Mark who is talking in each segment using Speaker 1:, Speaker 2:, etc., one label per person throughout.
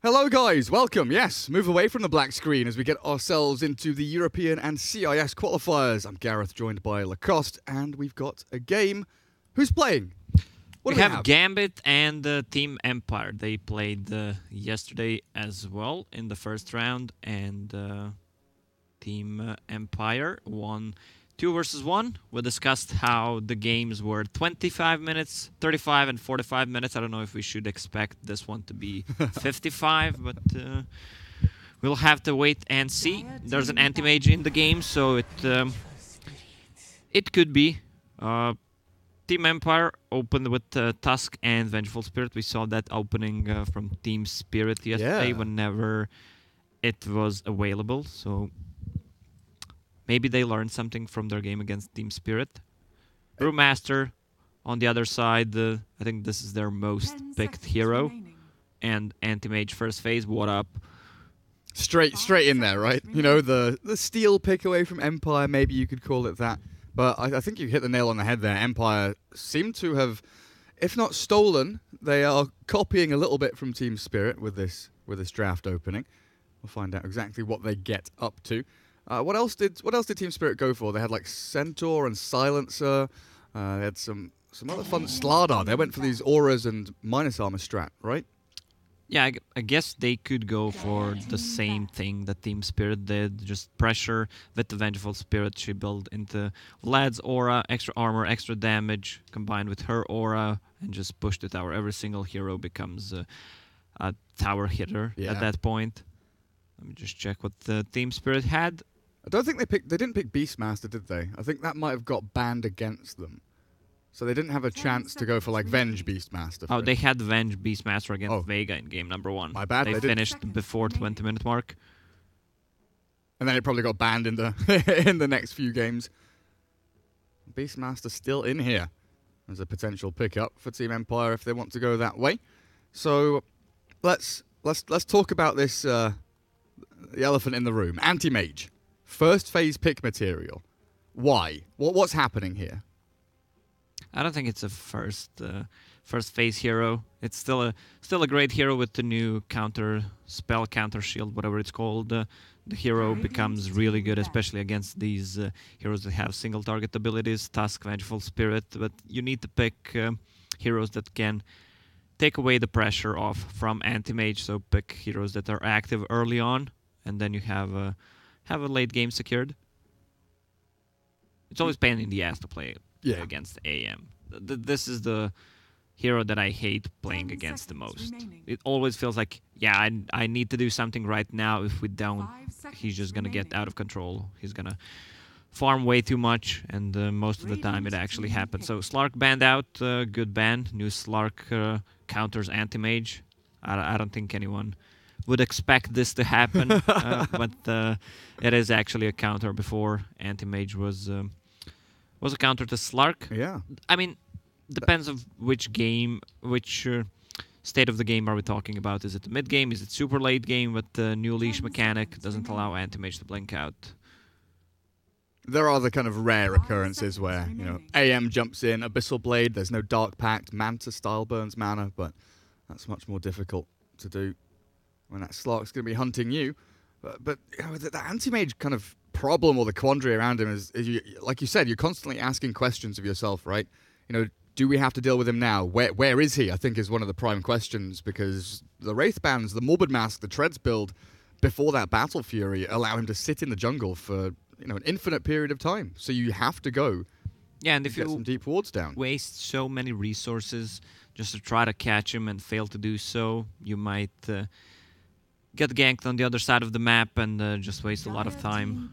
Speaker 1: Hello guys, welcome. Yes, move away from the black screen as we get ourselves into the European and CIS qualifiers. I'm Gareth, joined by Lacoste, and we've got a game. Who's playing?
Speaker 2: What do we have? Gambit and Team Empire. They played yesterday as well in the first round, and Team Empire won 2 versus 1. We discussed how the games were 25 minutes, 35 and 45 minutes. I don't know if we should expect this one to be 55, but we'll have to wait and see. There's an anti-mage in the game, so it could be. Team Empire opened with Tusk and Vengeful Spirit. We saw that opening from Team Spirit yesterday whenever it was available, so maybe they learned something from their game against Team Spirit. Brewmaster on the other side, I think this is their most picked hero. And Anti-Mage first phase, what up?
Speaker 1: Straight in there, right? You know, the steal pick away from Empire, maybe you could call it that. But I think you hit the nail on the head there. Empire seem to have, if not stolen, they are copying a little bit from Team Spirit with this draft opening. We'll find out exactly what they get up to. What else did Team Spirit go for? They had like Centaur and Silencer. They had some other fun. Slardar. They went for these auras and minus armor strat, right?
Speaker 2: Yeah, I guess they could go for the same thing that Team Spirit did. Just pressure with the Vengeful Spirit she built into Vlad's aura, extra armor, extra damage, combined with her aura, and just push the tower. Every single hero becomes a tower hitter at that point. Let me just check what the Team Spirit had.
Speaker 1: I don't think they didn't pick Beastmaster, did they? I think that might have got banned against them. So they didn't have a chance to go for like Venge Beastmaster.
Speaker 2: Oh, they had Venge Beastmaster against Vega in game number 1.
Speaker 1: My bad.
Speaker 2: They finished before 20-minute mark.
Speaker 1: And then it probably got banned in the in the next few games. Beastmaster still in here as a potential pickup for Team Empire if they want to go that way. So let's talk about this the elephant in the room. Anti-Mage. First phase pick material. Why? What's happening here?
Speaker 2: I don't think it's a first phase hero. It's still a great hero with the new counter spell, counter shield, whatever it's called. The hero becomes really good, especially against these heroes that have single target abilities, Tusk, Vengeful Spirit. But you need to pick heroes that can take away the pressure off from anti-mage. So pick heroes that are active early on, and then you have a late game secured. It's always pain in the ass to play against AM. This is the hero that I hate playing against the most. It always feels like, I need to do something right now. If we don't, he's just going to get out of control. He's going to farm way too much, and most of the time it actually happens. So Slark banned out, good ban. New Slark counters anti-mage. I don't think anyone would expect this to happen, but it is actually a counter. Before anti-mage was a counter to Slark.
Speaker 1: Yeah.
Speaker 2: I mean, depends of which game, which state of the game are we talking about. Is it the mid game? Is it super late game with the new leash mechanic? Doesn't allow anti-mage to blink out.
Speaker 1: There are the kind of rare occurrences where, you know, AM jumps in, Abyssal Blade, there's no Dark Pact, Manta style burns mana, but that's much more difficult to do when that Slark's going to be hunting you. But you know, the anti-mage kind of problem or the quandary around him is like you said, you're constantly asking questions of yourself, right? You know, do we have to deal with him now? Where is he? I think is one of the prime questions, because the Wraith bans, the Morbid Mask, the Treads build before that Battle Fury allow him to sit in the jungle for, you know, an infinite period of time. So you have to go.
Speaker 2: Yeah, and if
Speaker 1: get some deep wards down,
Speaker 2: waste so many resources just to try to catch him and fail to do so, you might get ganked on the other side of the map and just waste a lot of time.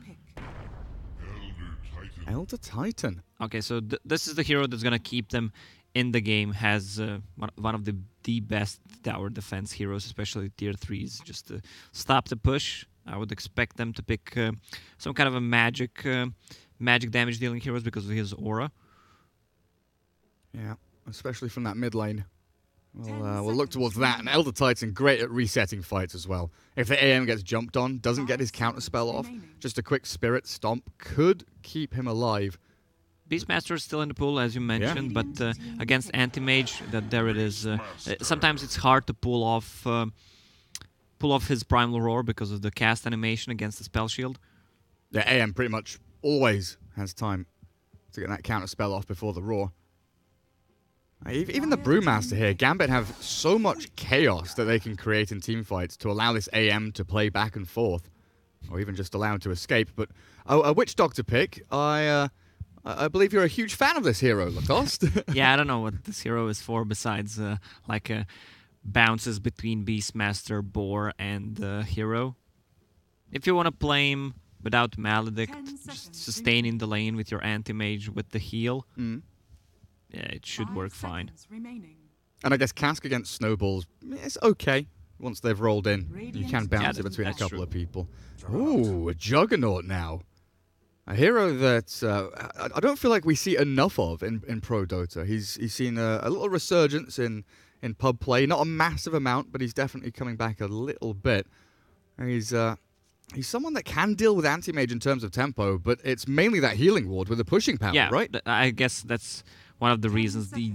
Speaker 1: Elder Titan.
Speaker 2: Okay, so this is the hero that's going to keep them in the game. Has one of the best tower defense heroes, especially tier 3s, just to stop the push. I would expect them to pick some kind of a magic damage dealing heroes because of his aura.
Speaker 1: Yeah, especially from that mid lane. We'll look towards that. And Elder Titan, great at resetting fights as well. If the AM gets jumped on, doesn't get his counter spell off, just a quick Spirit Stomp could keep him alive.
Speaker 2: Beastmaster is still in the pool, as you mentioned, but against Anti-Mage, there it is. Sometimes it's hard to pull off pull off his Primal Roar because of the cast animation against the spell shield.
Speaker 1: Yeah, AM pretty much always has time to get that counter spell off before the Roar. Even the Brewmaster here, Gambit have so much chaos that they can create in teamfights to allow this AM to play back and forth, or even just allow him to escape. But a Witch Doctor pick, I believe you're a huge fan of this hero, Lacoste.
Speaker 2: Yeah, I don't know what this hero is for besides bounces between Beastmaster, Boar, and Hero. If you want to play him without Maledict, just sustaining the lane with your Anti-Mage with the heal, yeah, it should work fine.
Speaker 1: And I guess Cask against Snowballs, it's okay. Once they've rolled in, you can bounce it between a couple of people. Ooh, a Juggernaut now. A hero that I don't feel like we see enough of in Pro Dota. He's seen a little resurgence in pub play. Not a massive amount, but he's definitely coming back a little bit. And he's someone that can deal with Anti-Mage in terms of tempo, but it's mainly that healing ward with the pushing power,
Speaker 2: yeah,
Speaker 1: right?
Speaker 2: I guess that's one of the reasons, the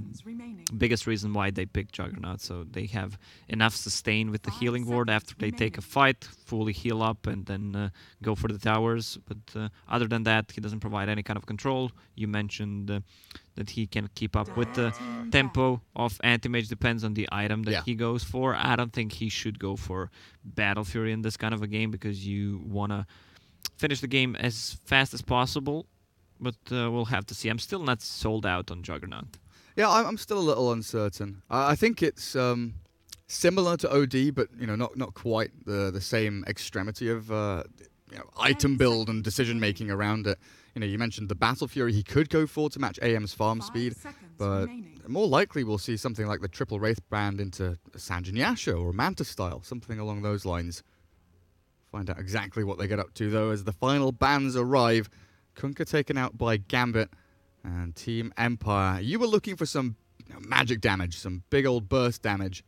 Speaker 2: biggest reason why they picked Juggernaut. So they have enough sustain with the healing ward after they take a fight, fully heal up, and then go for the towers. But other than that, he doesn't provide any kind of control. You mentioned that he can keep up with the tempo of Anti-Mage, depends on the item that he goes for. I don't think he should go for Battle Fury in this kind of a game because you want to finish the game as fast as possible. But we'll have to see. I'm still not sold out on Juggernaut.
Speaker 1: Yeah, I'm still a little uncertain. I think it's similar to OD, but not quite the same extremity of item build and decision making around it. You mentioned the Battle Fury he could go for to match AM's farm speed, but more likely we'll see something like the Triple Wraith band into a Sanjin Yasha or a Manta style, something along those lines. Find out exactly what they get up to though as the final bans arrive. Kunkka taken out by Gambit and Team Empire. You were looking for some magic damage, some big old burst damage.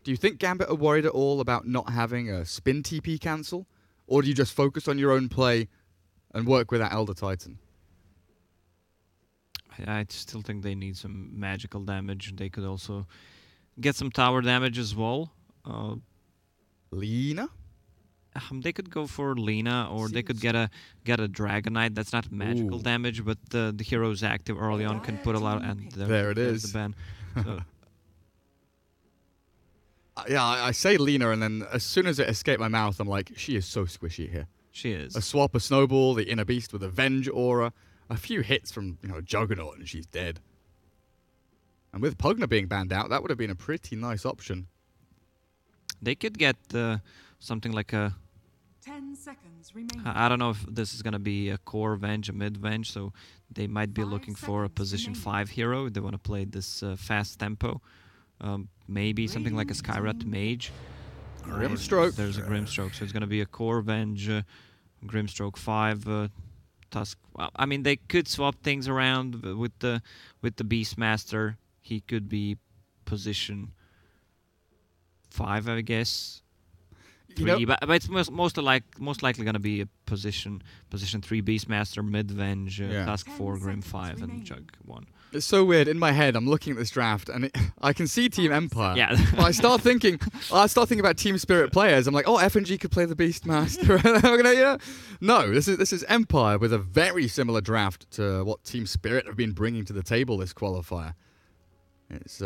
Speaker 1: Do you think Gambit are worried at all about not having a spin TP cancel? Or do you just focus on your own play and work with that Elder Titan?
Speaker 2: I still think they need some magical damage. They could also get some tower damage as well.
Speaker 1: Lina?
Speaker 2: They could go for Lina, or they could get a Dragonite. That's not magical damage, but the hero's active early on can put a lot. And
Speaker 1: there it is.
Speaker 2: The ban. So.
Speaker 1: Yeah, I say Lina, and then as soon as it escaped my mouth, I'm like, she is so squishy here.
Speaker 2: She is.
Speaker 1: A swap, a snowball, the inner beast with a Venge aura, a few hits from Juggernaut, and she's dead. And with Pugna being banned out, that would have been a pretty nice option.
Speaker 2: They could get something like a
Speaker 3: 10 seconds remaining.
Speaker 2: I don't know if this is going to be a core Venge, a mid Venge, so they might be looking for a position 5 hero if they want to play this fast tempo. Maybe something like a Skyrat Mage.
Speaker 1: Grimstroke.
Speaker 2: There's a Grimstroke, so it's going to be a core Venge, Grimstroke 5, Tusk. Well, I mean, they could swap things around with the Beastmaster. He could be position 5, I guess. 3, but it's most likely going to be a position 3 Beastmaster, mid Venge, Tusk 4, Grim 5, and Jug 1.
Speaker 1: It's so weird. In my head, I'm looking at this draft, and I can see Team Empire.
Speaker 2: Yeah.
Speaker 1: But I start thinking about Team Spirit players. I'm like, oh, FNG could play the Beastmaster. No, this is Empire with a very similar draft to what Team Spirit have been bringing to the table this qualifier. It's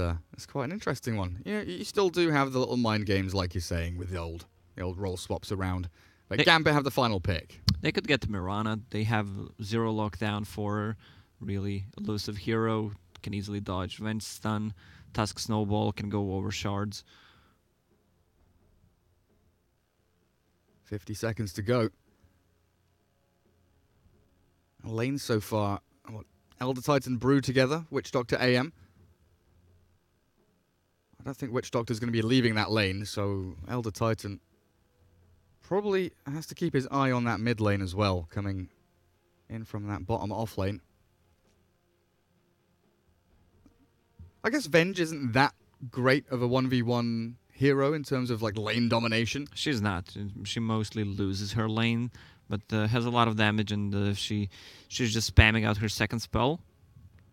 Speaker 1: quite an interesting one. You still do have the little mind games, like you're saying, with the old role swaps around. But Gambit have the final pick.
Speaker 2: They could get Mirana. They have 0 lockdown for really elusive hero. Can easily dodge Venge Stun. Tusk Snowball can go over shards.
Speaker 1: 50 seconds to go. Lane so far. Elder Titan Brew together. Witch Doctor AM. I don't think Witch Doctor's going to be leaving that lane, so Elder Titan probably has to keep his eye on that mid lane as well, coming in from that bottom off lane. I guess Venge isn't that great of a 1v1 hero in terms of like lane domination.
Speaker 2: She's not. She mostly loses her lane, but has a lot of damage, and she's just spamming out her second spell.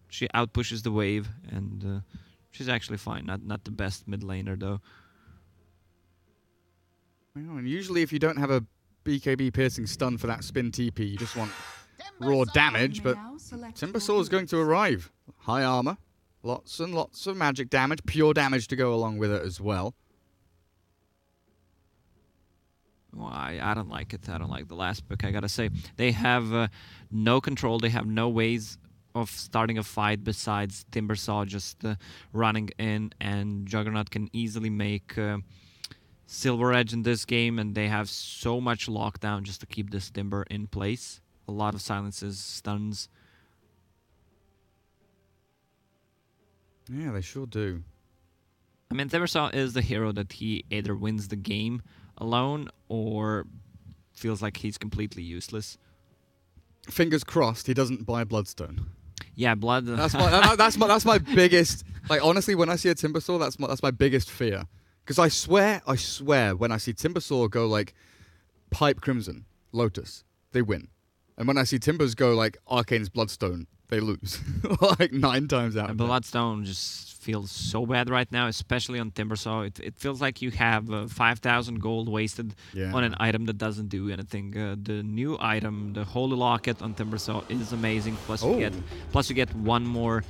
Speaker 2: She outpushes the wave, and she's actually fine. Not the best mid laner though.
Speaker 1: Well, and usually if you don't have a BKB piercing stun for that spin TP, you just want raw damage, but Timbersaw is going to arrive. High armor, lots and lots of magic damage, pure damage to go along with it as well.
Speaker 2: Well, I don't like it. I don't like the last pick, I gotta say. They have no control. They have no ways of starting a fight besides Timbersaw just running in, and Juggernaut can easily make Silver Edge in this game, and they have so much lockdown just to keep this Timber in place. A lot of silences, stuns.
Speaker 1: Yeah, they sure do.
Speaker 2: I mean, Timbersaw is the hero that he either wins the game alone or feels like he's completely useless.
Speaker 1: Fingers crossed he doesn't buy Bloodstone.
Speaker 2: Yeah, blood.
Speaker 1: That's my biggest. Like, honestly, when I see a Timbersaw, that's my biggest fear. Because I swear, when I see Timbersaw go like Pipe Crimson, Lotus, they win. And when I see Timbers go like Arcane's Bloodstone, they lose. Like 9 times out of 10.
Speaker 2: Bloodstone just feels so bad right now, especially on Timbersaw. It feels like you have 5,000 gold wasted on an item that doesn't do anything. The new item, the Holy Locket on Timbersaw, is amazing. Plus you get one more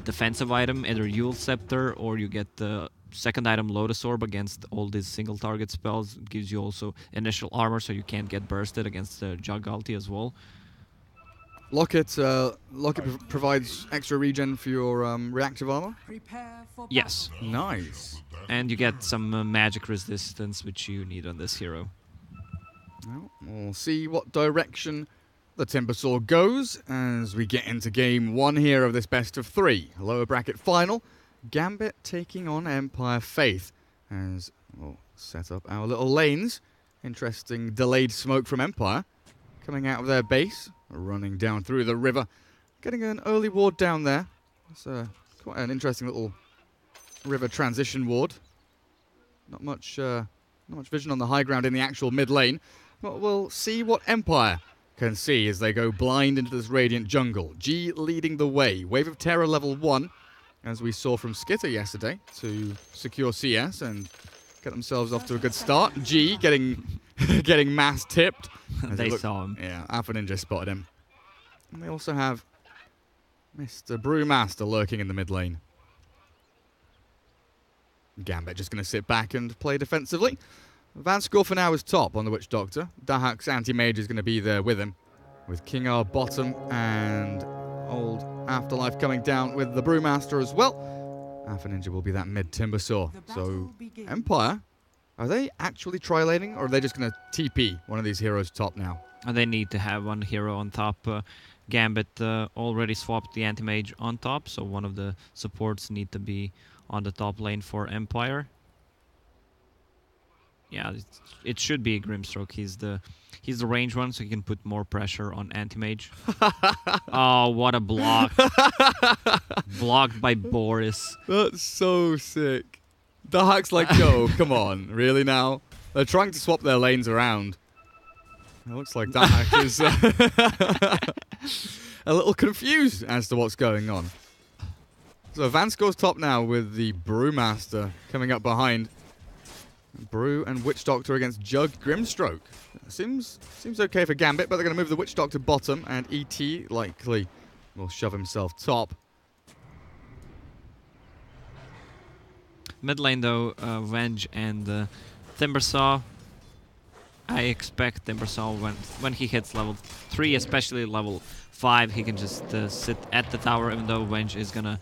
Speaker 2: defensive item, either Yule Scepter, or you get the second item, Lotus Orb, against all these single target spells. It gives you also initial armor, so you can't get bursted against the Jug ulti as well.
Speaker 1: Locket provides extra regen for your reactive armor?
Speaker 2: Yes.
Speaker 1: Nice.
Speaker 2: And you get some magic resistance, which you need on this hero.
Speaker 1: Well, we'll see what direction the Timbersaw goes as we get into game 1 here of this best of 3. Lower bracket final. Gambit taking on Empire.Faith as we'll set up our little lanes. Interesting delayed smoke from Empire coming out of their base, running down through the river, getting an early ward down there. It's quite an interesting little river transition ward. Not much vision on the high ground in the actual mid lane, but we'll see what Empire can see as they go blind into this Radiant jungle. G leading the way. Wave of Terror level 1. As we saw from Skitter yesterday, to secure CS and get themselves off to a good start. G getting mass tipped.
Speaker 2: They saw him.
Speaker 1: Yeah, Alpha Ninja spotted him. And they also have Mr. Brewmaster lurking in the mid lane. Gambit just going to sit back and play defensively. Vanskor for now is top on the Witch Doctor. Dahak's anti-mage is going to be there with him, with King R bottom and old Afterlife coming down with the Brewmaster as well. Alpha Ninja will be that mid Timbersaw. So Empire, are they actually tri-laning, or are they just going to TP one of these heroes top now?
Speaker 2: They need to have one hero on top. Gambit already swapped the anti-mage on top, so one of the supports need to be on the top lane for Empire. Yeah, it should be Grimstroke. He's the range one, so he can put more pressure on anti-mage. Oh, what a block. Blocked by Boris.
Speaker 1: That's so sick. Dahak's like, yo, come on, really now? They're trying to swap their lanes around. It looks like Dahak is a little confused as to what's going on. So Vanskor's top now with the Brewmaster coming up behind. Brew and Witch Doctor against Jug Grimstroke. Seems okay for Gambit, but they're going to move the Witch Doctor bottom, and ET likely will shove himself top.
Speaker 2: Mid lane though, Venge and Timbersaw. I expect Timbersaw when he hits level 3, especially level 5, he can just sit at the tower, even though Venge is going to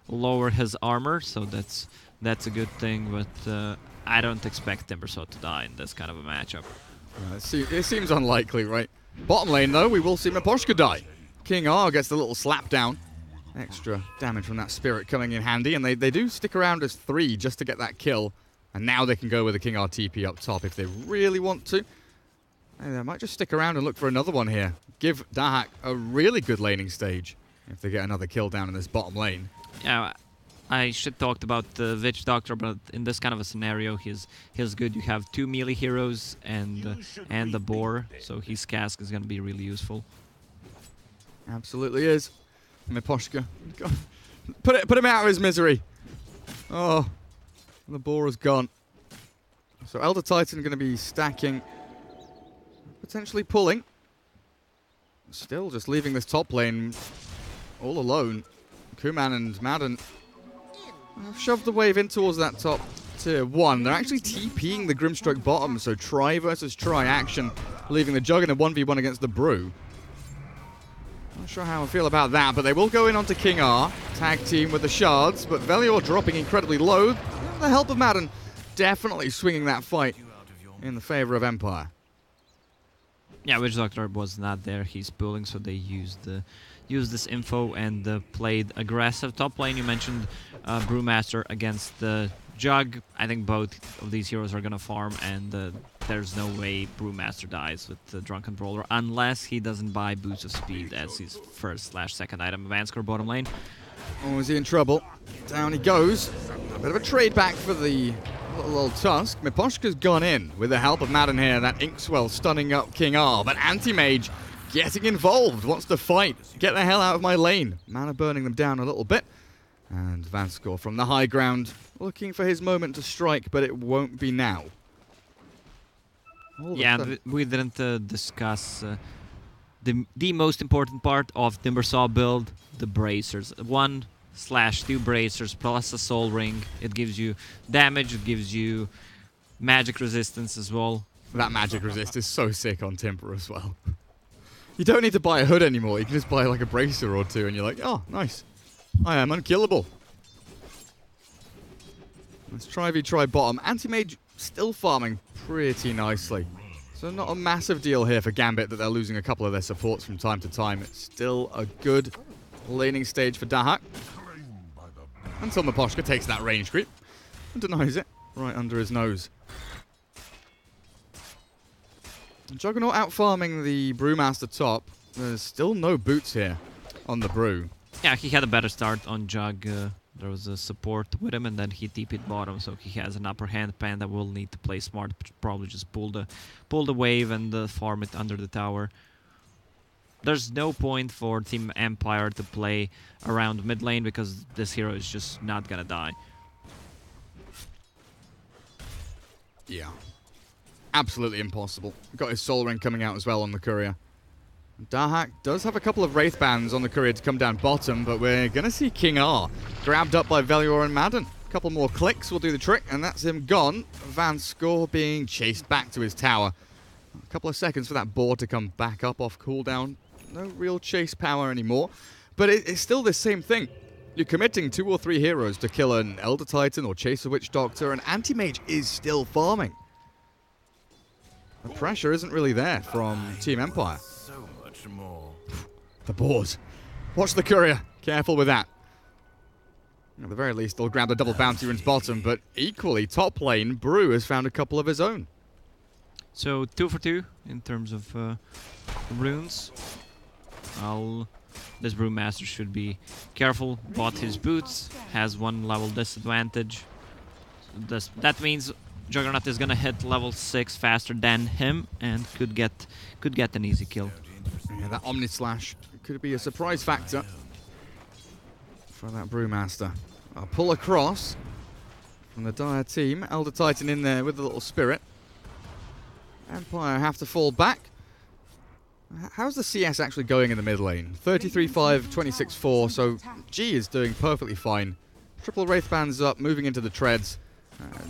Speaker 2: lower his armor, so that's a good thing, but I don't expect Timbersaw to die in this kind of a matchup.
Speaker 1: It seems unlikely, right? Bottom lane, though, we will see Miposhka die. King R gets the little slap down. Extra damage from that spirit coming in handy, and they do stick around as 3 just to get that kill. And now they can go with the King R TP up top if they really want to. And they might just stick around and look for another one here. Give Dahak a really good laning stage if they get another kill down in this bottom lane.
Speaker 2: Yeah, I should talk about the Witch Doctor, but in this kind of a scenario, he's good. You have 2 melee heroes and the boar, so his cask is going to be really useful.
Speaker 1: Absolutely is. Miposhka, put him out of his misery. Oh, the boar is gone. So Elder Titan going to be stacking, potentially pulling. Still just leaving this top lane all alone. Kuman and Madden have shoved the wave in towards that top tier 1. They're actually TPing the Grimstroke bottom, so try versus try action, leaving the Jug in a 1v1 against the Brew. Not sure how I feel about that, but they will go in onto King R, tag team with the shards, but Velior dropping incredibly low. With the help of Madden, definitely swinging that fight in the favor of Empire.
Speaker 2: Yeah, Witch Doctor was not there. He's pulling, so they used this info and played aggressive top lane. You mentioned Brewmaster against the Jug. I think both of these heroes are gonna farm, and there's no way Brewmaster dies with the Drunken Brawler unless he doesn't buy Boost of Speed as his first/second item. Advance score bottom lane.
Speaker 1: Oh, is he in trouble? Down he goes. A bit of a trade back for the little old Tusk. Miposhka's gone in with the help of Madden here. That Inkswell stunning up King R, but Anti-Mage getting involved, wants to fight. Get the hell out of my lane. Mana burning them down a little bit. And Vanskor from the high ground, looking for his moment to strike, but it won't be now.
Speaker 2: Yeah, we didn't discuss the most important part of Timbersaw build, the bracers. 1/2 bracers plus a soul ring. It gives you damage, it gives you magic resistance as well.
Speaker 1: That magic resist is so sick on Timber as well. You don't need to buy a hood anymore, you can just buy like a bracer or two and you're like, oh, nice. I am unkillable. Let's try bottom. Anti-Mage still farming pretty nicely. So not a massive deal here for Gambit that they're losing a couple of their supports from time to time. It's still a good laning stage for Dahak. Until Miposhka takes that range creep and denies it right under his nose. Juggernaut out farming the Brewmaster top. There's still no boots here on the Brew.
Speaker 2: Yeah, he had a better start on Jug. There was a support with him, and then he TP'd bottom, so he has an upper hand. Panda will need to play smart, probably just pull the wave and farm it under the tower. There's no point for Team Empire to play around mid lane because this hero is just not gonna die.
Speaker 1: Yeah. Absolutely impossible. Got his soul ring coming out as well on the courier. Dahak does have a couple of Wraith bands on the courier to come down bottom, but we're going to see King R grabbed up by Velior and Madden. A couple more clicks will do the trick, and that's him gone. Vanskor being chased back to his tower. A couple of seconds for that board to come back up off cooldown. No real chase power anymore, but it's still the same thing. You're committing 2 or 3 heroes to kill an Elder Titan or chase a Witch Doctor, and Anti-Mage is still farming. The pressure isn't really there from Team Empire. The board. Watch the courier. Careful with that. At the very least, they'll grab the double bounty runes bottom, but equally, top lane, Brew has found a couple of his own.
Speaker 2: So 2 for 2 in terms of runes. This Brewmaster should be careful. Bought his boots, has 1 level disadvantage. That means Juggernaut is gonna hit level 6 faster than him and could get an easy kill.
Speaker 1: Yeah, that Omni Slash could be a surprise factor for that Brewmaster. I'll pull across from the Dire team. Elder Titan in there with the little spirit. Empire have to fall back. How's the CS actually going in the mid lane? 33-5, 26-4, so G is doing perfectly fine. Triple Wraith bands up, moving into the treads.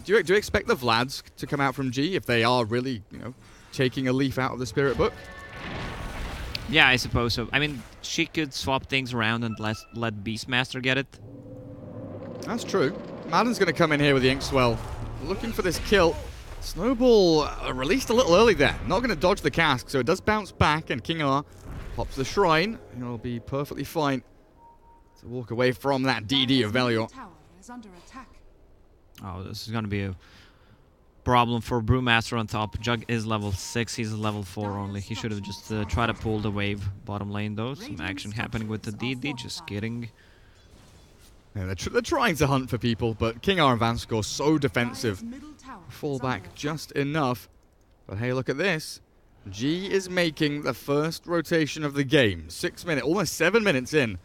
Speaker 1: Do you expect the Vlads to come out from G if they are really, taking a leaf out of the Spirit Book?
Speaker 2: Yeah, I suppose so. I mean, she could swap things around and let Beastmaster get it.
Speaker 1: That's true. Madden's going to come in here with the Inkswell, looking for this kill. Snowball released a little early there. Not going to dodge the cask, so it does bounce back, and King R pops the shrine. He'll be perfectly fine to walk away from that DD of Velior.
Speaker 2: Oh, this is going to be a problem for Brewmaster on top. Jug is level 6, he's level 4 only. He should have just tried to pull the wave bottom lane though. Some action happening with the DD, just kidding.
Speaker 1: Yeah, they're trying to hunt for people, but King R and Vanskor so defensive. Fall back just enough. But hey, look at this. G is making the first rotation of the game. 6 minutes, almost 7 minutes in.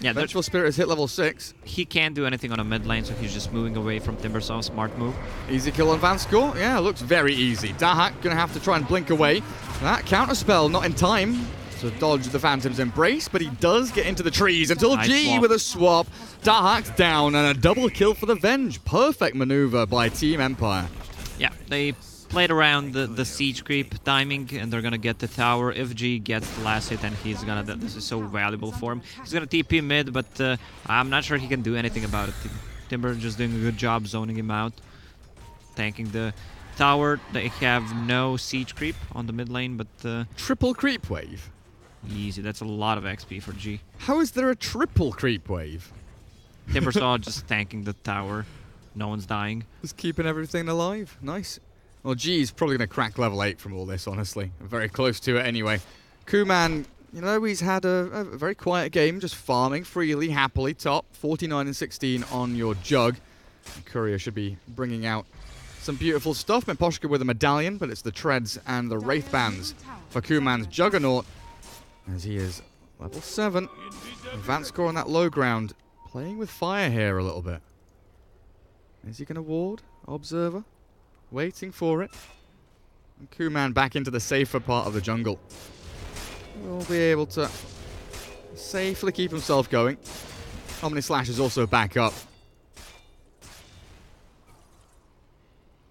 Speaker 2: Yeah,
Speaker 1: Vengeful Spirit has hit level 6.
Speaker 2: he can't do anything on a mid lane, so he's just moving away from Timbersaw. Smart move.
Speaker 1: Easy kill on Vanskor. Yeah, looks very easy. Dahak gonna have to try and blink away. That counterspell not in time to dodge the Phantom's Embrace, but he does get into the trees until
Speaker 2: Nice
Speaker 1: G
Speaker 2: swap.
Speaker 1: with a swap. Dahak's down and a double kill for the Venge. Perfect maneuver by Team Empire.
Speaker 2: Yeah, they played around the siege creep timing, and they're gonna get the tower. If G gets the last hit, and he's gonna, this is so valuable for him. He's gonna TP mid, but I'm not sure he can do anything about it. Timber just doing a good job zoning him out, tanking the tower. They have no siege creep on the mid lane, but
Speaker 1: Triple creep wave.
Speaker 2: easy. That's a lot of XP for G.
Speaker 1: How is there a triple creep wave?
Speaker 2: Timbersaw just tanking the tower. No one's dying.
Speaker 1: Just keeping everything alive. Nice. Well, G's probably going to crack level 8 from all this, honestly. Very close to it anyway. Kuman, you know, he's had a very quiet game, just farming freely, happily, top. 49 and 16 on your Jug. Courier should be bringing out some beautiful stuff. Memposhka with a medallion, but it's the Treads and the Wraith Bands for Kuman's Juggernaut, as he is level 7. Vanskor on that low ground, playing with fire here a little bit. Is he going to ward? Observer? Waiting for it. And Kuman back into the safer part of the jungle. Will be able to safely keep himself going. Omni Slash is also back up.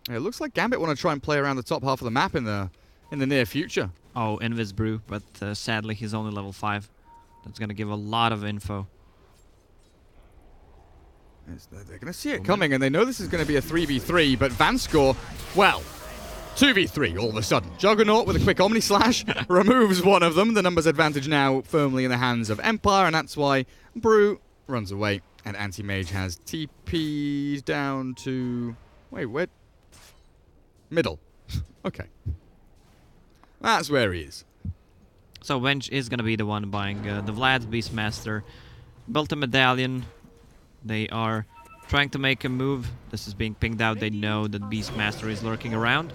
Speaker 1: It looks like Gambit want to try and play around the top half of the map in the near future.
Speaker 2: Oh, Invis Brew, but sadly he's only level 5. That's gonna give a lot of info.
Speaker 1: They're going to see it coming, and they know this is going to be a 3v3, but Vanskor, well, 2v3 all of a sudden. Juggernaut with a quick Omni Slash removes one of them. The numbers advantage now firmly in the hands of Empire, and that's why Brew runs away, and Anti-Mage has TP'd down to... Wait, where? Middle. Okay. That's where he is.
Speaker 2: So Venge is gonna be the one buying the Vlad's Beastmaster. Built a medallion. They are trying to make a move. This is being pinged out. They know that Beastmaster is lurking around.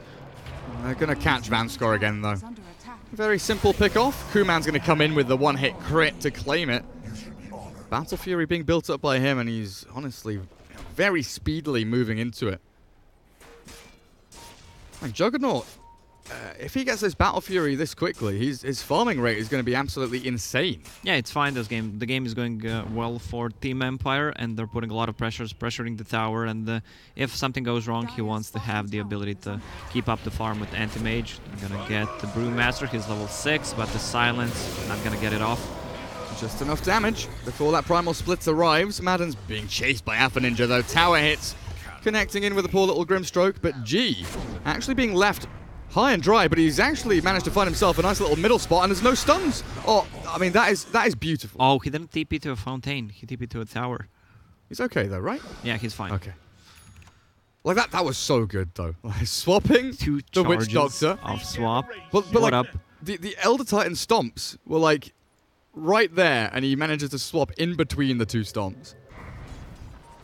Speaker 1: They're going to catch Vanskor again, though. Very simple pick-off. Kuman's going to come in with the one-hit crit to claim it. Battle Fury being built up by him, and he's honestly very speedily moving into it. And Juggernaut, if he gets this Battle Fury this quickly, his farming rate is going to be absolutely insane.
Speaker 2: Yeah, it's fine. This game, the game is going well for Team Empire, and they're putting a lot of pressuring the tower. And if something goes wrong, he wants to have the ability to keep up the farm with Anti-Mage. They're gonna get the Brewmaster. He's level 6, but the Silence, not gonna get it off.
Speaker 1: Just enough damage before that Primal Splits arrives. Madden's being chased by Alpha Ninja, though. Tower hits, connecting in with a poor little Grimstroke, but G actually being left high and dry, but he's actually managed to find himself a nice little middle spot, and there's no stuns. Oh, I mean, that is beautiful.
Speaker 2: Oh, he didn't TP to a fountain. He TP to a tower.
Speaker 1: He's okay, though, right?
Speaker 2: Yeah, he's fine.
Speaker 1: Okay. Like, that was so good, though. Like, swapping
Speaker 2: Two
Speaker 1: the Witch
Speaker 2: charges
Speaker 1: Doctor.
Speaker 2: of swap.
Speaker 1: But
Speaker 2: What
Speaker 1: like,
Speaker 2: up?
Speaker 1: The Elder Titan stomps were, like, right there, and he manages to swap in between the two stomps.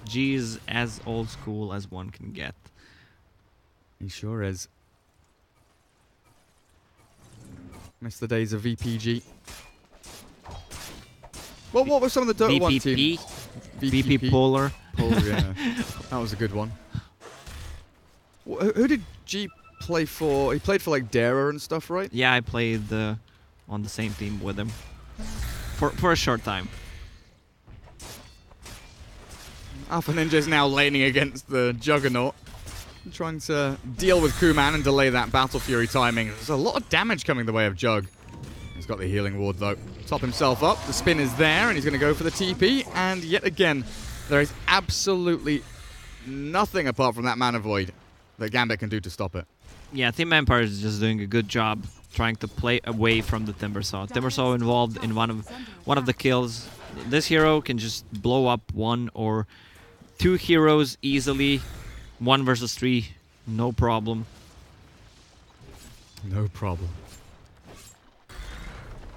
Speaker 2: G is as old school as one can get.
Speaker 1: He sure is. Miss the days of VPG. Well, what were some of the Dota 1 team?
Speaker 2: VP Polar.
Speaker 1: Oh, yeah. That was a good one. Who did G play for? He played for, like, Dara and stuff, right?
Speaker 2: Yeah, I played on the same team with him for a short time.
Speaker 1: Alpha Ninja is now laning against the Juggernaut, trying to deal with Kuman and delay that Battle Fury timing. There's a lot of damage coming the way of Jug. He's got the healing ward, though. Top himself up. The spin is there, and he's going to go for the TP. And yet again, there is absolutely nothing apart from that Mana Void that Gambit can do to stop it.
Speaker 2: Yeah, Team Empire is just doing a good job trying to play away from the Timbersaw. Timbersaw involved in one of the kills. This hero can just blow up 1 or 2 heroes easily. 1 versus 3, no problem.
Speaker 1: No problem.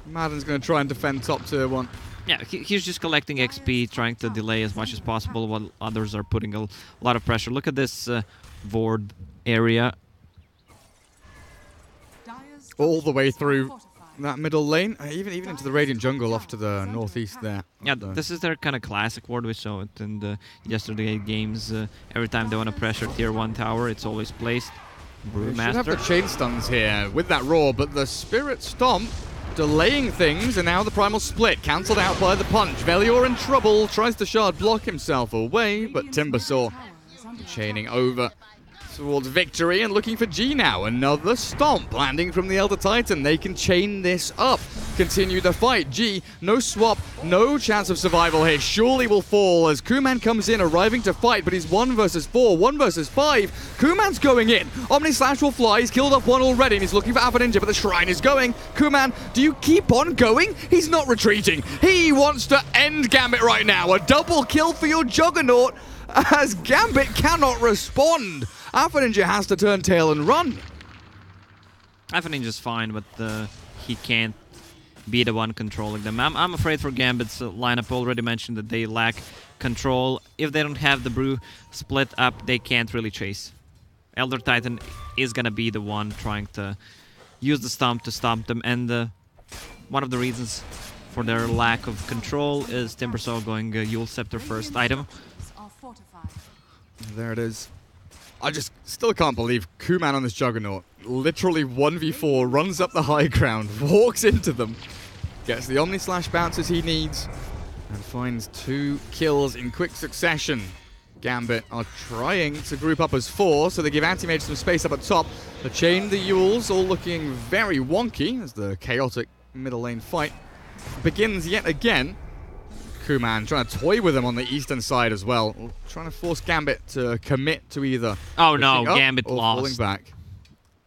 Speaker 1: Madden's going to try and defend top tier 1.
Speaker 2: Yeah, he's just collecting XP, trying to delay as much as possible while others are putting a lot of pressure. Look at this Vord area.
Speaker 1: All the way through that middle lane, even into the Radiant jungle off to the northeast there.
Speaker 2: Yeah, this is their kind of classic ward. We saw it in the yesterday games. Every time they want to pressure tier 1 tower, it's always placed.
Speaker 1: They should have the chain stuns here with that roar, but the Spirit Stomp delaying things, and now the Primal Split cancelled out by the punch. Velior in trouble, tries to shard block himself away, but Timbersaw chaining over towards victory and looking for G now. Another stomp landing from the Elder Titan. They can chain this up, continue the fight. G, no swap, no chance of survival here. Surely will fall as Kuman comes in, arriving to fight, but he's 1 versus 4, 1 versus 5. Kuman's going in. Omni Slash will fly. He's killed off one already, and he's looking for Alpha Ninja, but the Shrine is going. Kuman, do you keep on going? He's not retreating. He wants to end Gambit right now. A double kill for your Juggernaut as Gambit cannot respond. Alpha Ninja has to turn tail and run.
Speaker 2: Alpha Ninja's fine, but he can't be the one controlling them. I'm afraid for Gambit's lineup. Already mentioned that they lack control. If they don't have the brew split up, they can't really chase. Elder Titan is gonna be the one trying to use the stomp to stomp them, and one of the reasons for their lack of control is Timbersaw going Yule Scepter first item.
Speaker 1: There it is. I just still can't believe Kuman on this Juggernaut. Literally 1v4, runs up the high ground, walks into them, gets the Omni Slash bounces he needs, and finds 2 kills in quick succession. Gambit are trying to group up as 4, so they give Anti-Mage some space up at top. The chain, the Yules, all looking very wonky as the chaotic middle lane fight begins yet again. Kuman trying to toy with him on the eastern side as well, trying to force Gambit to commit to either.
Speaker 2: Oh no, Gambit
Speaker 1: or
Speaker 2: lost.
Speaker 1: falling back.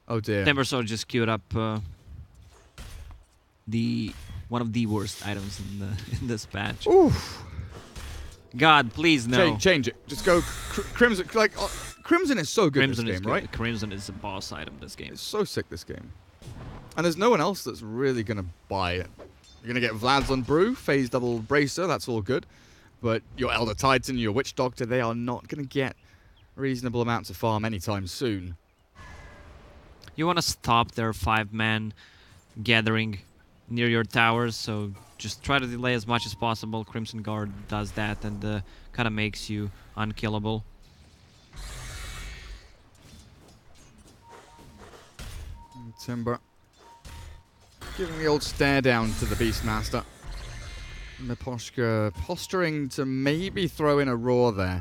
Speaker 1: Oh dear.
Speaker 2: Timbersaw just queued up one of the worst items in this patch.
Speaker 1: Oof.
Speaker 2: God, please no.
Speaker 1: Change it. Just go Crimson. Like Crimson is so good
Speaker 2: Crimson
Speaker 1: this game, right?
Speaker 2: Crimson is a boss item this game.
Speaker 1: It's so sick this game, and there's no one else that's really gonna buy it. You're going to get Vlad's on Brew, Phase Double Bracer, that's all good. But your Elder Titan, your Witch Doctor, they are not going to get reasonable amounts of farm anytime soon.
Speaker 2: You want to stop their 5-man gathering near your towers, so just try to delay as much as possible. Crimson Guard does that and kind of makes you unkillable.
Speaker 1: Timber giving the old stare down to the Beastmaster. Miposhka posturing to maybe throw in a roar there.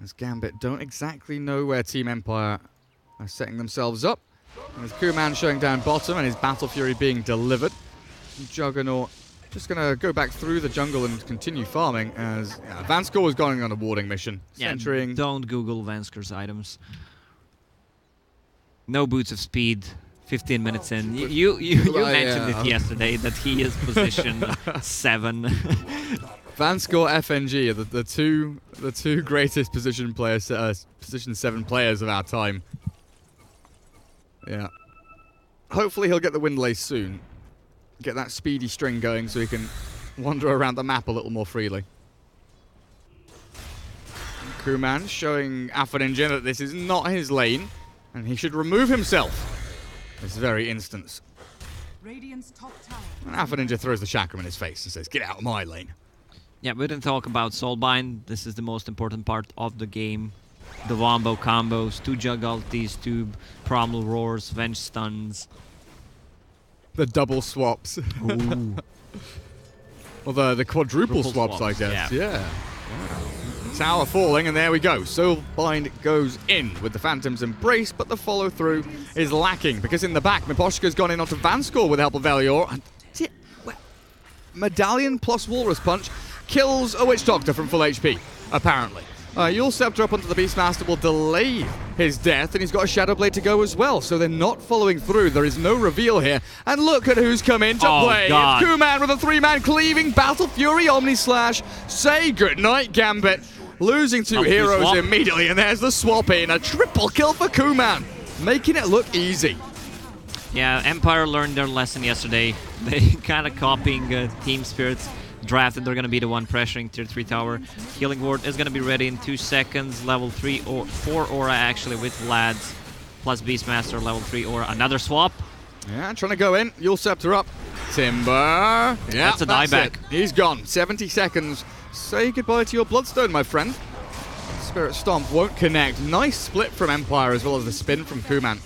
Speaker 1: As Gambit don't exactly know where Team Empire are setting themselves up. And with Kuman showing down bottom and his Battle Fury being delivered, Juggernaut just going to go back through the jungle and continue farming as Vanskor was going on a warding mission.
Speaker 2: Yeah,
Speaker 1: Centering.
Speaker 2: don't Google Vanskor's items. No Boots of Speed. 15 minutes in. You mentioned it yesterday that he is position 7.
Speaker 1: Vanskor FNG are the two greatest position players, position 7 players of our time. Yeah. Hopefully he'll get the Windlace soon. Get that speedy string going so he can wander around the map a little more freely. Kuman showing Alpha Ninja that this is not his lane and he should remove himself. This very instance. And Alpha Ninja throws the chakram in his face and says, "Get out of my lane."
Speaker 2: Yeah, we didn't talk about Soulbind. This is the most important part of the game. The wombo combos, 2 Jug ultis, 2 Promal roars, Venge stuns.
Speaker 1: The double swaps.
Speaker 2: Ooh.
Speaker 1: Well, the quadruple swaps, I guess. Yeah. Tower falling, and there we go. Soulbind goes in with the Phantom's Embrace, but the follow-through is lacking, because in the back, Miposhka's gone in onto Vanskor with the help of Velior. And Medallion plus Walrus Punch kills a Witch Doctor from full HP, apparently. Yule Scepter up onto the Beastmaster will delay his death, and he's got a Shadow Blade to go as well, so they're not following through. There is no reveal here. And look at who's come in to play.
Speaker 2: God.
Speaker 1: It's Kuman with a 3-man cleaving Battle Fury Omni Slash. Say goodnight, Gambit. Losing 2 heroes immediately, and there's the swap in. A triple kill for Kuman, making it look easy.
Speaker 2: Yeah, Empire learned their lesson yesterday. They kind of copying Team Spirit's draft, and they're going to be the one pressuring tier 3 tower. Healing Ward is going to be ready in 2 seconds. Level 3 or 4 aura actually with Vlad's plus Beastmaster level 3 aura. Another swap.
Speaker 1: Yeah, trying to go in. You'll scepter up. Timber. Yeah,
Speaker 2: that's a dieback.
Speaker 1: He's gone. 70 seconds. Say goodbye to your Bloodstone, my friend. Spirit Stomp won't connect. Nice split from Empire as well as the spin from Kuman.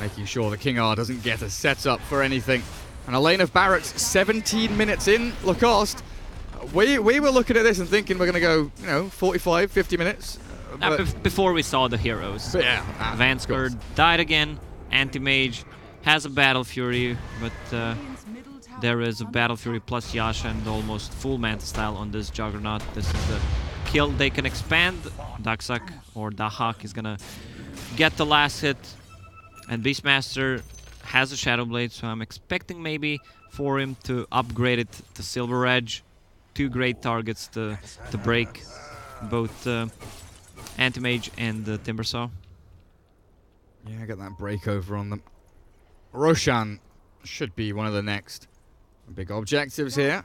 Speaker 1: Making sure the King R doesn't get a setup for anything. And a lane of barracks, 17 minutes in. Lacoste. We were looking at this and thinking we're going to go, 45, 50 minutes.
Speaker 2: Before we saw the heroes.
Speaker 1: Yeah.
Speaker 2: Vanskard died again. Anti-Mage has a Battle Fury, but there is a Battle Fury plus Yasha and almost full Manta style on this Juggernaut. This is the kill they can expand. Daksak or Dahak is gonna get the last hit. And Beastmaster has a Shadow Blade, so I'm expecting maybe for him to upgrade it to Silver Edge. Two great targets to break both Anti-Mage and the Timbersaw.
Speaker 1: Yeah, get that breakover on them. Roshan should be one of the next big objectives here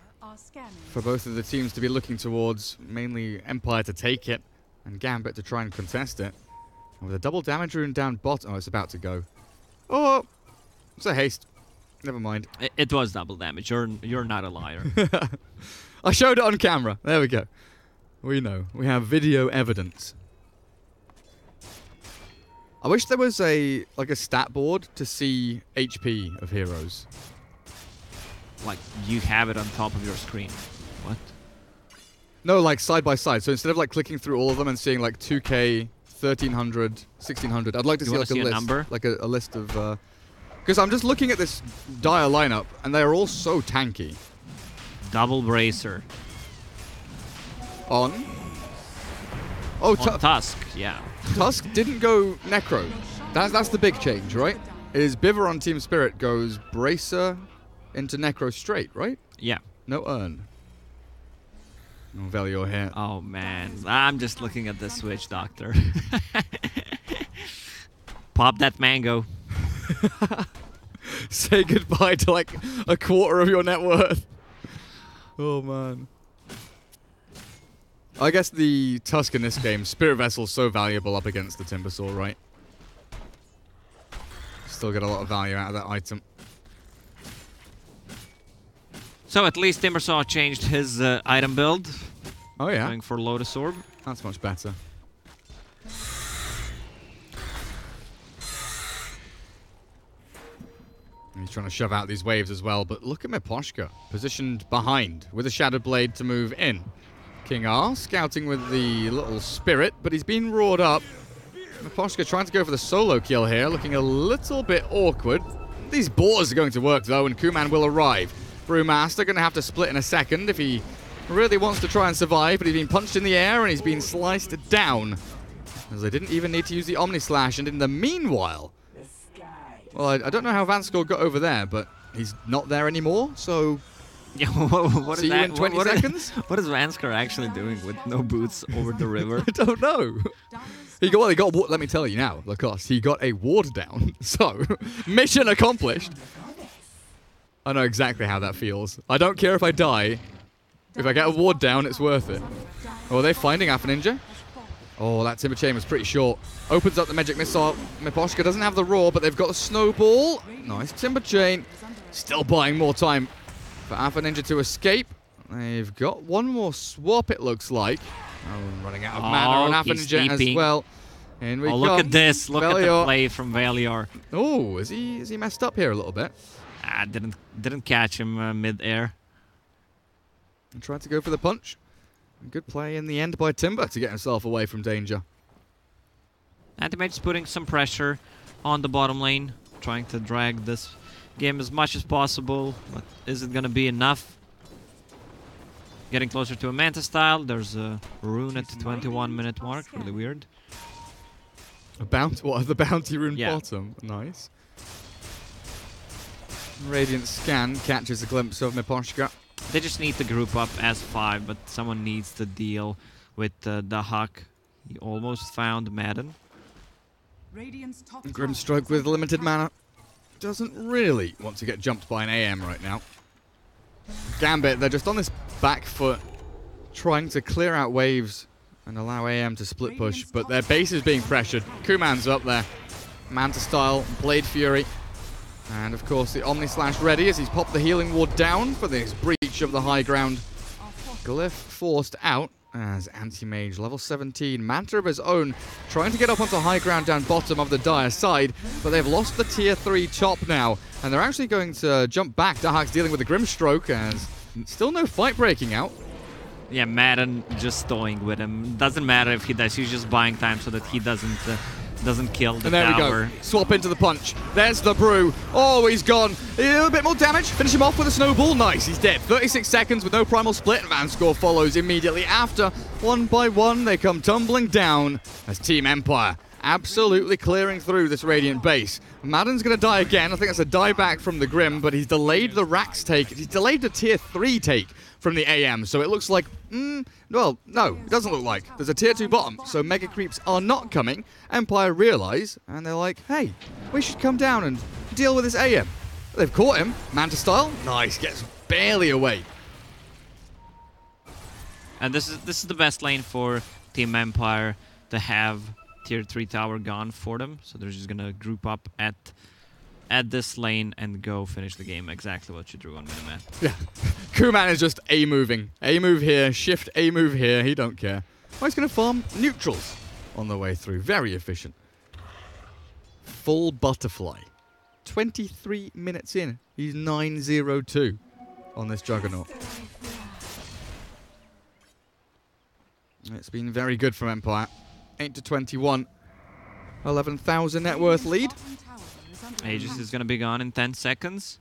Speaker 1: for both of the teams to be looking towards. Mainly Empire to take it and Gambit to try and contest it. And with a double damage rune down bot. Oh, it's about to go. Oh, it's a haste. Never mind.
Speaker 2: It was double damage. You're not a liar.
Speaker 1: I showed it on camera. There we go. We know. We have video evidence. I wish there was a stat board to see HP of heroes.
Speaker 2: Like you have it on top of your screen. What?
Speaker 1: No, like side by side. So instead of like clicking through all of them and seeing like 2K, 1300, 1600, I'd like to see like a list,
Speaker 2: number?
Speaker 1: like a list of. Because I'm just looking at this dire lineup and they are all so tanky.
Speaker 2: Double Bracer.
Speaker 1: On. Oh,
Speaker 2: on Tusk, yeah.
Speaker 1: Tusk didn't go Necro. That's the big change, right? Is Biver on Team Spirit goes Bracer into Necro straight, right?
Speaker 2: Yeah.
Speaker 1: No Urn. No Velior here.
Speaker 2: Oh man, I'm just looking at the switch, Doctor. Pop that mango.
Speaker 1: Say goodbye to like a quarter of your net worth. Oh man. I guess the Tusk in this game, Spirit Vessel's so valuable up against the Timbersaw, right? Still get a lot of value out of that item.
Speaker 2: So at least Timbersaw changed his item build.
Speaker 1: Oh yeah.
Speaker 2: Going for Lotus Orb.
Speaker 1: That's much better. He's trying to shove out these waves as well, but look at Miposhka, positioned behind with a Shadow Blade to move in. King R scouting with the little spirit, but he's been roared up. Miposhka trying to go for the solo kill here, looking a little bit awkward. These boars are going to work though, and Kuman will arrive. Brewmaster going to have to split in a second if he really wants to try and survive, but he's been punched in the air and he's been sliced down. As they didn't even need to use the Omni Slash, and in the meanwhile... Well, I don't know how Vanskor got over there, but he's not there anymore, so...
Speaker 2: Yeah, what
Speaker 1: see
Speaker 2: is
Speaker 1: you
Speaker 2: that?
Speaker 1: in 20 seconds?
Speaker 2: What is Vanskor actually doing with no boots over the river?
Speaker 1: I don't know. He got, let me tell you now, Lacoste, he got a ward down. So, mission accomplished. I know exactly how that feels. I don't care if I die. If I get a ward down, it's worth it. Oh, are they finding Alpha Ninja? Oh, that Timber Chain was pretty short. Opens up the Magic Missile. Miposhka doesn't have the Roar, but they've got a Snowball. Nice Timber Chain. Still buying more time for Alpha Ninja to escape. They've got one more swap, it looks like. Oh, running out of mana on Alpha Ninja as well. In we
Speaker 2: look at this. Look at the play from Velior.
Speaker 1: Oh, is he messed up here a little bit?
Speaker 2: Didn't catch him mid-air.
Speaker 1: And tried to go for the punch. Good play in the end by Timber to get himself away from danger.
Speaker 2: Anti-Mage's putting some pressure on the bottom lane, trying to drag this game as much as possible, but is it going to be enough? Getting closer to a Manta style. There's a rune at the 21-minute mark. Really weird.
Speaker 1: A bounty? What, the bounty rune bottom? Nice. Radiant Scan catches a glimpse of Miposhka.
Speaker 2: They just need to group up as 5, but someone needs to deal with Dahak. He almost found Madden.
Speaker 1: Grimstroke with limited mana. Doesn't really want to get jumped by an AM right now. Gambit, they're just on this back foot, trying to clear out waves and allow AM to split push, but their base is being pressured. Kuman's up there. Manta style, Blade Fury. And of course the Omni Slash ready as he's popped the healing ward down for this breach of the high ground. Glyph forced out as Anti-Mage level 17, Manta of his own, trying to get up onto high ground down bottom of the Dire side, but they've lost the tier 3 top now, and they're actually going to jump back. Dahak's dealing with the Grimstroke as still no fight breaking out.
Speaker 2: Yeah, Madden just toying with him. Doesn't matter if he dies, he's just buying time so that he doesn't kill the
Speaker 1: and there
Speaker 2: tower.
Speaker 1: we go. Swap into the punch. There's the brew. Oh, he's gone. A little bit more damage. Finish him off with a snowball. Nice, he's dead. 36 seconds with no primal split. Vanscore follows immediately after. One by one, they come tumbling down as Team Empire absolutely clearing through this Radiant base. Madden's going to die again. I think that's a die back from the Grim, but he's delayed the Rax take. He's delayed the tier 3 take from the AM, so it looks like, well, no, it doesn't look like. There's a tier 2 bottom, so Mega Creeps are not coming. Empire realize, and they're like, hey, we should come down and deal with this AM. They've caught him, Manta style. Nice, gets barely away.
Speaker 2: And this is the best lane for Team Empire to have tier 3 tower gone for them, so they're just gonna group up at this lane and go finish the game. Exactly what you drew on Miniman.
Speaker 1: Yeah, Kuman is just A-moving. A-move here, shift A-move here, he don't care. Oh, he's gonna farm neutrals on the way through, very efficient. Full butterfly. 23 minutes in, he's 9-0-2 on this Juggernaut. It's been very good from Empire. 8-21. 11,000 net worth lead.
Speaker 2: Aegis is going to be gone in 10 seconds.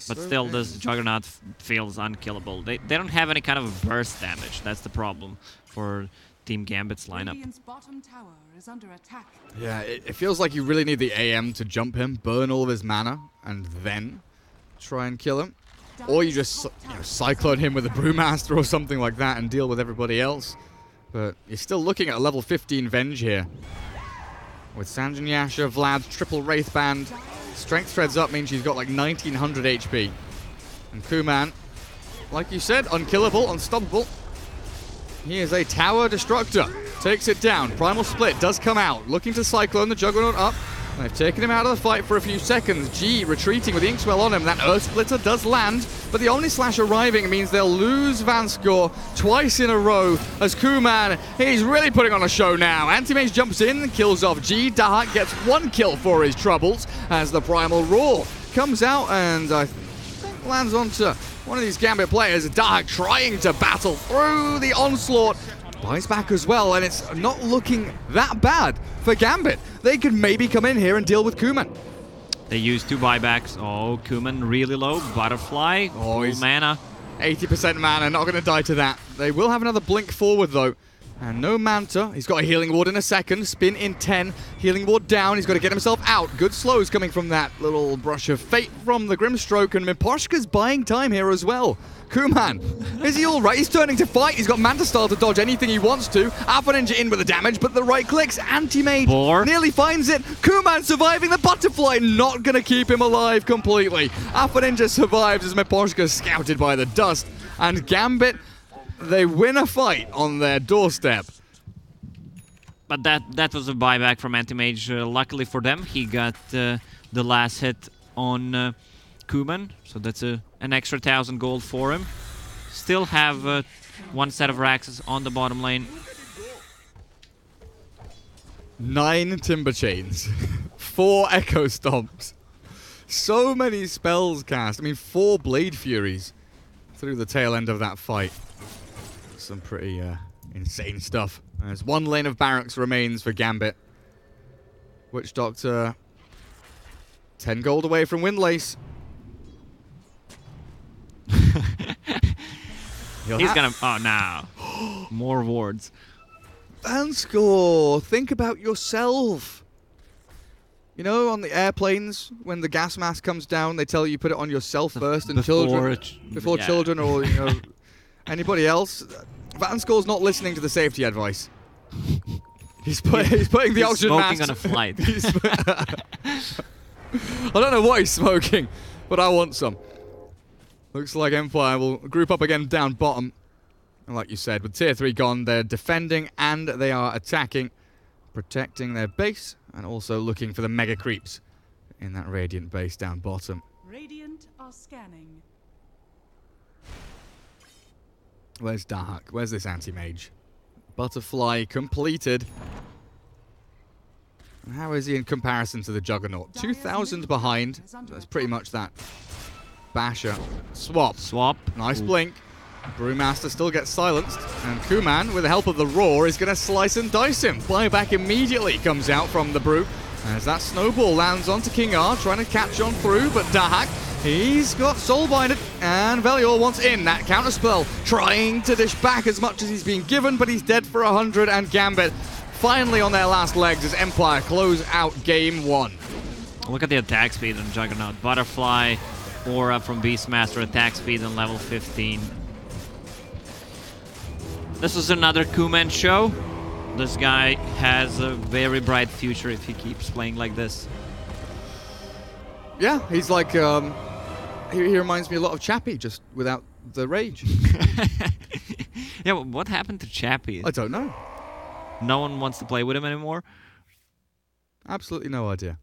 Speaker 2: But still, this Juggernaut feels unkillable. They don't have any kind of burst damage. That's the problem for Team Gambit's lineup.
Speaker 1: Yeah, it feels like you really need the AM to jump him, burn all of his mana, and then try and kill him. Or you just cyclone him with a Brewmaster or something like that and deal with everybody else. But you're still looking at a level 15 Venge here. With Sanjin Yasha, Vlad's triple Wraith Band. Strength threads up means she's got like 1900 HP. And Kuman, like you said, unkillable, unstoppable. He is a tower destructor. Takes it down. Primal Split does come out. Looking to cyclone the Juggernaut up. They've taken him out of the fight for a few seconds. G retreating with the Inkswell on him. That Earth Splitter does land, but the Omni Slash arriving means they'll lose Vanscore twice in a row as Kuman, he's really putting on a show now. Anti-Mage jumps in, kills off G. Dahak gets 1 kill for his troubles as the Primal Roar comes out and I think lands onto one of these Gambit players. Dahak trying to battle through the onslaught. Buys back as well, and it's not looking that bad for Gambit. They could maybe come in here and deal with Kuman.
Speaker 2: They use 2 buybacks. Oh, Kuman really low. Butterfly.
Speaker 1: Oh, he's
Speaker 2: mana.
Speaker 1: 80% mana, not going to die to that. They will have another blink forward, though. And no Manta. He's got a healing ward in a second. Spin in 10. Healing ward down. He's got to get himself out. Good slows coming from that little brush of fate from the Grimstroke. And Miposhka's buying time here as well. Kuman, is he all right? He's turning to fight. He's got Manta style to dodge anything he wants to. Alpha Ninja in with the damage, but the right clicks. Anti-Mage nearly finds it. Kuman surviving the butterfly. Not going to keep him alive completely. Alpha Ninja survives as Miposhka's scouted by the dust. And Gambit, they win a fight on their doorstep.
Speaker 2: But that was a buyback from Anti-Mage. Luckily for them, he got the last hit on Kuman, so that's an extra 1,000 gold for him. Still have 1 set of Raxes on the bottom lane.
Speaker 1: 9 Timber Chains. 4 Echo Stomps. So many spells cast. I mean, 4 Blade Furies through the tail end of that fight. Some pretty insane stuff. There's 1 lane of barracks remains for Gambit. Witch Doctor 10 gold away from Windlace.
Speaker 2: He's gonna... Oh, no. More wards.
Speaker 1: Vanscore, think about yourself. You know, on the airplanes, when the gas mask comes down, they tell you put it on yourself first and before children or, you know, anybody else. Vanscore's not listening to the safety advice. He's putting the oxygen mask...
Speaker 2: smoking on a flight.
Speaker 1: I don't know what he's smoking, but I want some. Looks like Empire will group up again down bottom. And like you said, with tier 3 gone, they're defending and they are attacking, protecting their base, and also looking for the mega creeps in that Radiant base down bottom.
Speaker 3: Radiant are scanning.
Speaker 1: Where's Dahak? Where's this anti-mage? Butterfly completed. And how is he in comparison to the Juggernaut? 2,000 behind. That's pretty much that. Basher. Swap.
Speaker 2: Swap.
Speaker 1: Nice blink. Brewmaster still gets silenced. And Kuman, with the help of the Roar, is going to slice and dice him. Buyback immediately comes out from the Brew. As that snowball lands onto King R, trying to catch on through, but Dahak, he's got soulbinded, and Velior wants in that counterspell, trying to dish back as much as he's been given, but he's dead for 100, and Gambit finally on their last legs as Empire close out game 1.
Speaker 2: Look at the attack speed on Juggernaut. Butterfly, Aura from Beastmaster, attack speed on level 15. This is another Kuman show. This guy has a very bright future if he keeps playing like this.
Speaker 1: Yeah, he's like, he reminds me a lot of Chappie, just without the rage.
Speaker 2: Yeah, but what happened to Chappie?
Speaker 1: I don't know.
Speaker 2: No one wants to play with him anymore?
Speaker 1: Absolutely no idea.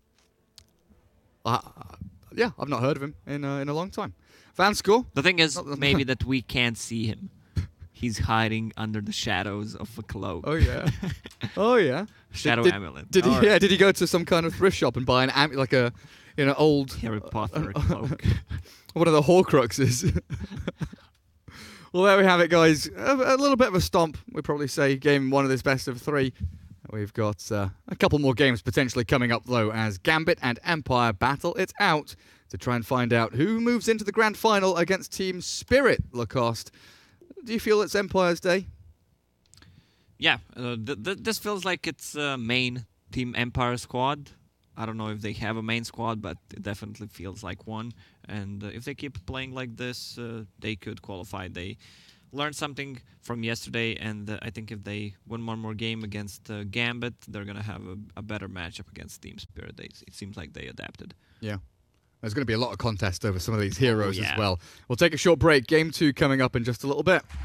Speaker 1: Yeah, I've not heard of him in a long time. Vanscore?
Speaker 2: The thing is, maybe that we can't see him. He's hiding under the shadows of a cloak.
Speaker 1: Oh yeah. Oh yeah.
Speaker 2: Shadow amulet.
Speaker 1: Did he? Yeah. Did he go to some kind of thrift shop and buy an like a, old
Speaker 2: Harry Potter cloak?
Speaker 1: One of the Horcruxes. Well, there we have it, guys. A little bit of a stomp, we'd probably say. Game 1 of this best of 3. We've got a couple more games potentially coming up, though, as Gambit and Empire battle it out to try and find out who moves into the grand final against Team Spirit Lacoste. Do you feel it's Empire's day?
Speaker 2: Yeah, this feels like it's a main Team Empire squad. I don't know if they have a main squad, but it definitely feels like one. And if they keep playing like this, they could qualify. They learned something from yesterday, and I think if they win one more game against Gambit, they're going to have a better matchup against Team Spirit. It seems like they adapted.
Speaker 1: Yeah. There's going to be a lot of contest over some of these heroes
Speaker 2: yeah.
Speaker 1: as well. We'll take a short break. Game 2 coming up in just a little bit.